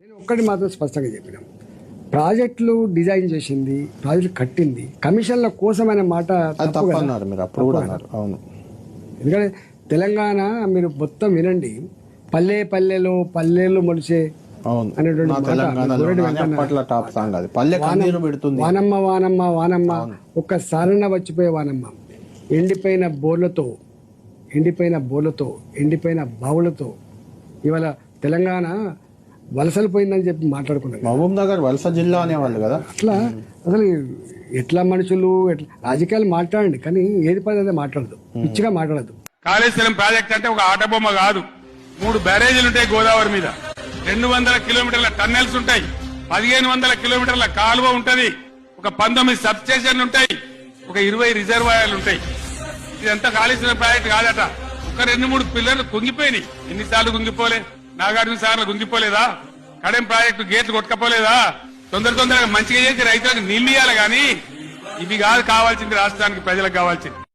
నేను ఒక్కటి మాత్రం స్పష్టంగా చెప్పినాం, ప్రాజెక్టులు డిజైన్ చేసింది, ప్రాజెక్టులు కట్టింది కమిషన్ల కోసమైన మాట తప్పు కదా. అన్నారు మీరు అప్పుడు కూడా అన్నారు. అవును, ఎందుకంటే తెలంగాణ మీరు మొత్తం వినండి, పల్లె పల్లెలో పల్లెలు మొలిచే అవును అనేటువంటి నా మాట తెలంగాణలో గొర్రెటి కానీ వెంకన్న, అప్పట్లో టాప్ సాంగ్ అది. పల్లె కన్నీరు పెడుతుంది. వానమ్మ వానమ్మ వానమ్మ ఒక్కసారన్న వచ్చిపోయే వానమ్మ, ఎండిపోయిన బోర్లతో ఎండిపోయిన బావులతో ఇవాళ తెలంగాణ వలసలు పోయిందని చెప్పి మాట్లాడుకున్నారు. మహబూబ్ నగర్ వలస జిల్లా అనేవాళ్ళు కదా. అట్లా అసలు ఎట్లా మనుషులు ఎట్లా రాజకీయాలు మాట్లాడండి, కానీ ఏది పని అదే మాట్లాడదు, పిచ్చిగా మాట్లాడదు. కాళేశ్వరం ప్రాజెక్ట్ అంటే ఒక ఆటబొమ్మ కాదు. 3 బ్యారేజీలు ఉంటాయి గోదావరి మీద, 200 కిలోమీటర్ల టన్నెల్స్ ఉంటాయి, 1500 కిలోమీటర్ల కాలువ ఉంటది, ఒక 19 సబ్ స్టేషన్లు ఉంటాయి, ఒక 20 రిజర్వాయర్లు ఉంటాయి. ఇదంతా కాళేశ్వరం ప్రాజెక్ట్ కాదట. ఒక 2-3 పిల్లర్లు కుంగిపోయినాయి. ఎన్నిసార్లు కుంగిపోలే? నాగార్జున సార్లు కుంగిపోలేదా? కడెం ప్రాజెక్టు గేట్లు కొట్టుకపోలేదా? తొందరగా మంచిగా చేసి రైతులకు నీళ్ళు ఇవ్వాలి, కానీ ఇవి కాదు కావాల్సింది, రాష్ట్రానికి ప్రజలకు కావాల్సింది.